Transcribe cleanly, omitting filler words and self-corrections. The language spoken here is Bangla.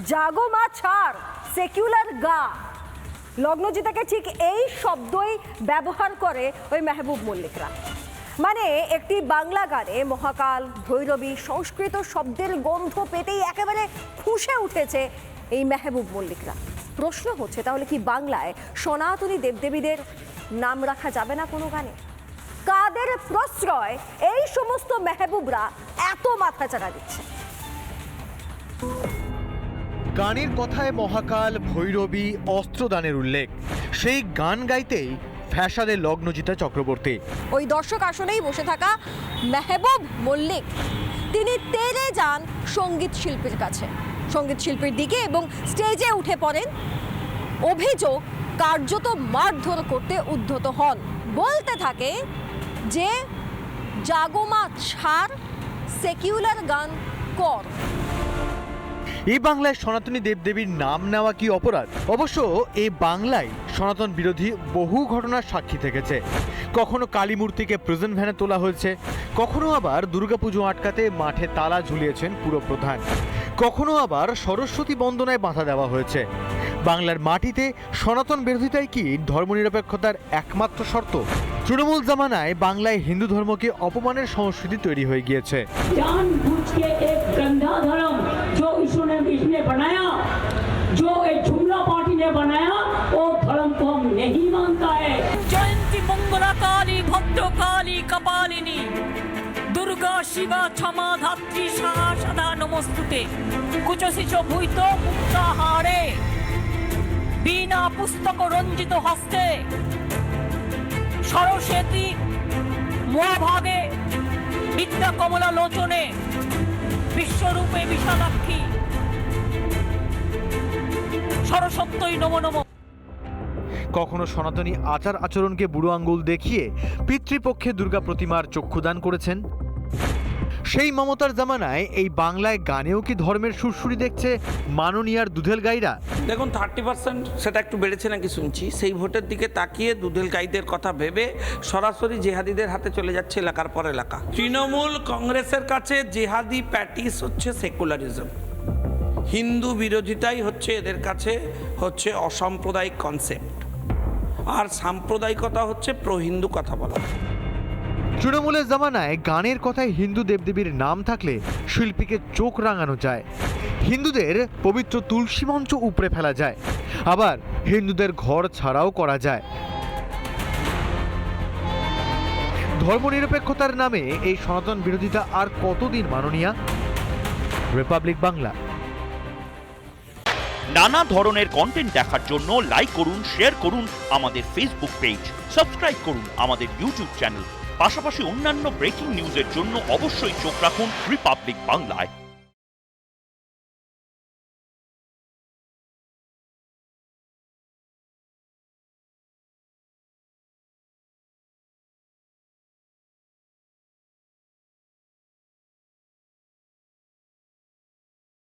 জাগো মা ছাড় সেকুলার গা, লগ্নজিতাকে ঠিক এই শব্দই ব্যবহার করে ওই মেহবুব মল্লিকরা। মানে একটি বাংলা গানে মহাকাল, ভৈরবী, সংস্কৃত শব্দের গন্ধ পেতেই একেবারে ফুঁসে উঠেছে এই মেহবুব মল্লিকরা। প্রশ্ন হচ্ছে, তাহলে কি বাংলায় সনাতনী দেবদেবীদের নাম রাখা যাবে না কোনো গানে? কাদের প্রশ্রয় এই সমস্ত মেহবুবরা এত মাথাচাড়া দিচ্ছে? গানের কথায় মহাকাল, ভৈরবী, অস্ত্রদানের উল্লেখ। সেই গান গাইতেই ফ্যাসাদে লগ্নজিতা চক্রবর্তী। ওই দর্শক আসনেই বসে থাকা মেহবুব মল্লিক তিনি তেড়ে যান সঙ্গীত শিল্পীর কাছে, সঙ্গীত শিল্পীর দিকে, এবং স্টেজে উঠে পড়েন। অভিযোগ, কার্যত মারধর করতে উদ্ধত হন। বলতে থাকে যে জাগোমা ছাড়, সেকুলার গান কর। এই বাংলায় সনাতনী দেবদেবীর নাম নেওয়া কি অপরাধ? অবশ্য এই বাংলায় সনাতন বিরোধী বহু ঘটনার সাক্ষী থেকেছে। কখনো কালী মূর্তিকে প্রেজেন্ট ভ্যানে তোলা হয়েছে, কখনো আবার দুর্গাপুজো আটকাতে মাঠে তালা ঝুলিয়েছেন পুরপ্রধান, কখনো আবার সরস্বতী বন্দনায় বাধা দেওয়া হয়েছে। বাংলার মাটিতে সনাতন বিরোধিতাই কি ধর্মনিরপেক্ষতার একমাত্র শর্ত? তৃণমূল জামানায় বাংলায় হিন্দু ধর্মকে অপমানের সংস্কৃতি তৈরি হয়ে গিয়েছে। जो एक जुमला पार्टी ने बनाया वो धर्म को हम नहीं मानता है। जयंती मंगला काली भद्रकाली कपालिनी दुर्गा शिवा क्षमा धात्री साहा सदा नमस्तुते कुचसिच भूत मुक्ताहारे बीना पुस्तक रंजित हस्ते सरस्वती महाभागे विद्या कमला लोचने विश्वरूपे विशालाक्षी সরস্বতী নম নম। কখনো সনাতনী আচার আচরণকে বুড়ো আঙ্গুল দেখিয়ে পিতৃপক্ষে দুর্গা প্রতিমার চক্ষুদান করেছেন। সেই মমতার জামানায় এই বাংলায় গানেও কি ধর্মের সুরসুরি দেখছে মাননীয়ার দুধেল গাইরা? দেখুন 30% সেটা একটু বেড়েছে নাকি শুনছি, সেই ভোটের দিকে তাকিয়ে দুধেল গাইদের কথা ভেবে সরাসরি জেহাদিদের হাতে চলে যাচ্ছে এলাকার পর এলাকা। তৃণমূল কংগ্রেসের কাছে জেহাদি প্যাটিস হচ্ছে সেকুলারিজম, হিন্দু বিরোধিতাই হচ্ছে এদের কাছে হচ্ছে অসাম্প্রদায়িক কনসেপ্ট, আর সাম্প্রদায়িকতা হচ্ছে প্রহিন্দু কথা বলা। তৃণমূলের জামানায় গানের কথায় হিন্দু দেবদেবীর নাম থাকলে শিল্পীকে চোখ রাঙানো যায়, হিন্দুদের পবিত্র তুলসী মঞ্চ উপড়ে ফেলা যায়, আবার হিন্দুদের ঘর ছাড়াও করা যায়। ধর্মনিরপেক্ষতার নামে এই সনাতন বিরোধিতা আর কতদিন মাননীয়া? রিপাবলিক বাংলা। নানা ধরনের কন্টেন্ট দেখার জন্য লাইক করুন, শেয়ার করুন আমাদের ফেসবুক পেজ, সাবস্ক্রাইব করুন আমাদের ইউটিউব চ্যানেল। পাশাপাশি অন্যান্য ব্রেকিং নিউজের জন্য অবশ্যই চোখ রাখুন রিপাবলিক বাংলায়।